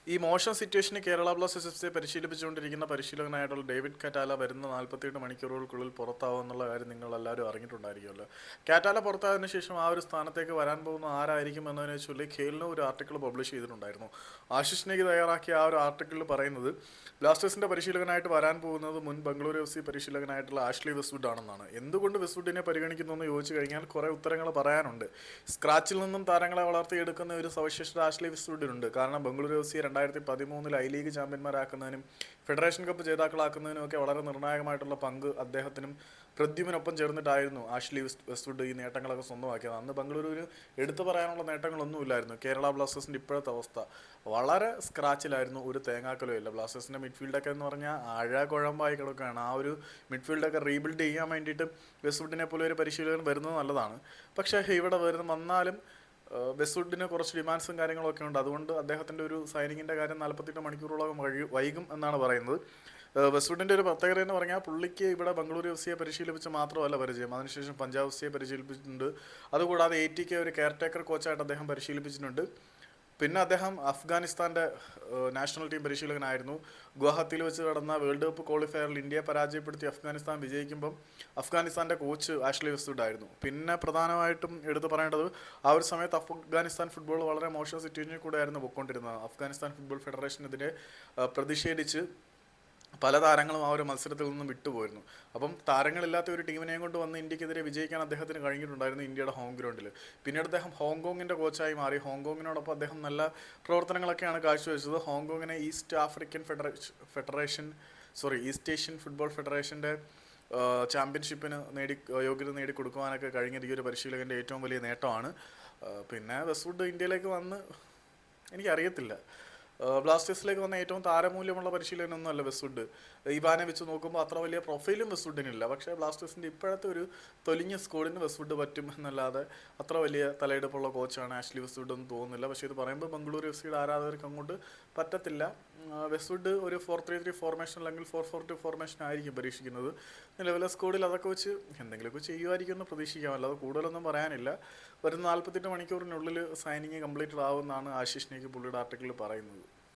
ഈ മോശം സിറ്റുവേഷന് Kerala Blasters F സിയെ പരിശീലിപ്പിച്ചുകൊണ്ടിരിക്കുന്ന പരിശീലകനായിട്ടുള്ള ഡേവിഡ് കാറ്റാല വരുന്ന 48 മണിക്കൂറുകൾക്കുള്ളിൽ പുറത്താവും എന്നുള്ള കാര്യം നിങ്ങൾ എല്ലാവരും അറിഞ്ഞിട്ടുണ്ടായിരിക്കുമല്ലോ. കാറ്റാല പുറത്തായതിനു ശേഷം ആ ഒരു സ്ഥാനത്തേക്ക് വരാൻ പോകുന്ന ആരായിരിക്കും എന്നതിനെ ചൊല്ലി ഖേലിന് ഒരു ആർട്ടിക്കിൾ പബ്ലിഷ് ചെയ്തിട്ടുണ്ടായിരുന്നു. ആശിഷ് നേഗി തയ്യാറാക്കിയ ആ ഒരു ആർട്ടിക്കിളിൽ പറയുന്നത് ബ്ലാസ്റ്റേഴ്സിന്റെ പരിശീലകനായിട്ട് വരാൻ പോകുന്നത് മുൻ ബംഗളൂരു എഫ് സി പരിശീലകനായിട്ടുള്ള ആഷ്ലി വെസ്റ്റ്വുഡ് ആണെന്നാണ്. എന്തുകൊണ്ട് വെസ്റ്റ്വുഡിനെ പരിഗണിക്കുന്നു എന്ന് ചോദിച്ചു കഴിഞ്ഞാൽ കുറേ ഉത്തരങ്ങൾ പറയാനുണ്ട്. സ്ക്രാച്ചിൽ നിന്നും താരങ്ങളെ വളർത്തിയെടുക്കുന്ന ഒരു സവിശേഷത ആഷ്ലി വെസ്റ്റ്വുഡിനുണ്ട്. കാരണം Bengaluru F C 2013 I league ചാമ്പ്യന്മാരാക്കുന്നതിനും ഫെഡറേഷൻ കപ്പ് ജേതാക്കളാക്കുന്നതിനും ഒക്കെ വളരെ നിർണായകമായിട്ടുള്ള പങ്ക് അദ്ദേഹത്തിനും പ്രദ്യുമ്നൊപ്പം ചേർന്നിട്ടായിരുന്നു ആഷ്ലി വെസ്റ്റ്വുഡ് ഈ നേട്ടങ്ങളൊക്കെ സ്വന്തമാക്കിയത്. അന്ന് ബംഗളൂരുവിന് എടുത്തു പറയാനുള്ള നേട്ടങ്ങളൊന്നുമില്ലായിരുന്നു. കേരള ബ്ലാസ്റ്റേഴ്സിൻ്റെ ഇപ്പോഴത്തെ അവസ്ഥ വളരെ സ്ക്രാച്ചിലായിരുന്നു, ഒരു തേങ്ങാക്കലും ഇല്ല. ബ്ലാസ്റ്റേഴ്സിൻ്റെ മിഡ്ഫീൽഡൊക്കെ എന്ന് പറഞ്ഞാൽ കുഴമ്പായി കിടക്കുകയാണ്. ആ ഒരു മിഡ്ഫീൽഡൊക്കെ റീബിൽഡ് ചെയ്യാൻ വേണ്ടിയിട്ട് വെസ്റ്റ്വുഡിനെ പോലെ ഒരു പരിശീലകൻ വരുന്നത് നല്ലതാണ്. പക്ഷേ ഇവിടെ വന്നാലും വെസ്റ്റ്വുഡിന് കുറച്ച് ഡിമാൻഡ്സും കാര്യങ്ങളൊക്കെ ഉണ്ട്. അതുകൊണ്ട് അദ്ദേഹത്തിൻ്റെ ഒരു സൈനിങ്ങിൻ്റെ കാര്യം 48 മണിക്കൂറോളം വൈകും എന്നാണ് പറയുന്നത്. വെസ്റ്റ്വുഡിൻ്റെ ഒരു പ്രത്യേകത എന്ന് പറഞ്ഞാൽ പുള്ളിക്ക് ഇവിടെ ബംഗളൂരു എഫ് സിയെ പരിശീലിപ്പിച്ച് മാത്രമല്ല പരിചയം, അതിനുശേഷം പഞ്ചാബ് എഫ് സിയെ പരിശീലിപ്പിച്ചിട്ടുണ്ട്. അതുകൂടാതെ ATK ഒരു കെയർ ടേക്കർ കോച്ചായിട്ട് അദ്ദേഹം പരിശീലിപ്പിച്ചിട്ടുണ്ട്. പിന്നെ അദ്ദേഹം അഫ്ഗാനിസ്ഥാൻ്റെ നാഷണൽ ടീം പരിശീലകനായിരുന്നു. ഗുവാഹത്തിയിൽ വെച്ച് നടന്ന വേൾഡ് കപ്പ് ക്വാളിഫയറിൽ ഇന്ത്യയെ പരാജയപ്പെടുത്തി അഫ്ഗാനിസ്ഥാൻ വിജയിക്കുമ്പം അഫ്ഗാനിസ്ഥാൻ്റെ കോച്ച് ആഷ്ലി വെസ്റ്റ്വുഡ് ആയിരുന്നു. പിന്നെ പ്രധാനമായിട്ടും എടുത്തു പറയേണ്ടത് ആ ഒരു സമയത്ത് അഫ്ഗാനിസ്ഥാൻ ഫുട്ബോൾ വളരെ മോശം സിറ്റുവേഷനിൽ കൂടെ ആയിരുന്നു പോയിക്കൊണ്ടിരുന്നത്. അഫ്ഗാനിസ്ഥാൻ ഫുട്ബോൾ ഫെഡറേഷനെതിരെ പ്രതിഷേധിച്ച് പല താരങ്ങളും ആ ഒരു മത്സരത്തിൽ നിന്നും വിട്ടുപോയിരുന്നു. അപ്പം താരങ്ങളില്ലാത്ത ഒരു ടീമിനെയും കൊണ്ട് വന്ന് ഇന്ത്യക്കെതിരെ വിജയിക്കാൻ അദ്ദേഹത്തിന് കഴിഞ്ഞിട്ടുണ്ടായിരുന്നു ഇന്ത്യയുടെ ഹോം ഗ്രൗണ്ടിൽ. പിന്നീട് അദ്ദേഹം ഹോങ്കോങ്ങിൻ്റെ കോച്ചായി മാറി. ഹോങ്കോങ്ങിനോടൊപ്പം അദ്ദേഹം നല്ല പ്രവർത്തനങ്ങളൊക്കെയാണ് കാഴ്ചവെച്ചത്. ഹോങ്കോങ്ങിനെ ഈസ്റ്റ് ഏഷ്യൻ ഫുട്ബോൾ ഫെഡറേഷൻ്റെ ചാമ്പ്യൻഷിപ്പിന് യോഗ്യത നേടിക്കൊടുക്കുവാനൊക്കെ കഴിഞ്ഞത് ഈ ഒരു പരിശീലകൻ്റെ ഏറ്റവും വലിയ നേട്ടമാണ്. പിന്നെ വെസ്റ്റ്വുഡ് ഇന്ത്യയിലേക്ക് വന്ന് എനിക്കറിയത്തില്ല, ബ്ലാസ്റ്റേഴ്സിലേക്ക് വന്ന ഏറ്റവും താരമൂല്യമുള്ള പരിശീലനമൊന്നും അല്ല വെസ്റ്റ്വുഡ്. ഇവാനെ വെച്ച് നോക്കുമ്പോൾ അത്ര വലിയ പ്രൊഫൈലും വെസ്റ്റ്വുഡിനില്ല. പക്ഷേ ബ്ലാസ്റ്റേഴ്സിൻ്റെ ഇപ്പോഴത്തെ ഒരു തൊലിഞ്ഞ സ്കോഡിന് വെസ്റ്റ്വുഡ് പറ്റും എന്നല്ലാതെ അത്ര വലിയ തലയെടുപ്പുള്ള കോച്ചാണ് ആഷ്ലി വെസ്റ്റ്വുഡ് എന്ന് തോന്നുന്നില്ല. പക്ഷേ ഇത് പറയുമ്പോൾ ബംഗളൂരു എഫ് സിയുടെ ആരാധകർക്ക് അങ്ങോട്ട് പറ്റത്തില്ല. വെസ്റ്റ്വുഡ് ഒരു 4-3-3 ഫോർമേഷൻ അല്ലെങ്കിൽ 4-4-2 ഫോർമേഷൻ ആയിരിക്കും പരീക്ഷിക്കുന്നത്. നിലവിലെ സ്കോഡിൽ അതൊക്കെ വെച്ച് എന്തെങ്കിലുമൊക്കെ ചെയ്യുമായിരിക്കും എന്ന് പ്രതീക്ഷിക്കാം, അല്ലാതെ കൂടുതലൊന്നും പറയാനില്ല. വരുന്ന 48 മണിക്കൂറിനുള്ളിൽ സൈനിങ് കംപ്ലീറ്റഡ് ആവുമെന്നാണ് ആശിഷ് നേഗി പുള്ളിയുടെ ആർട്ടിക്കിളിൽ പറയുന്നത്.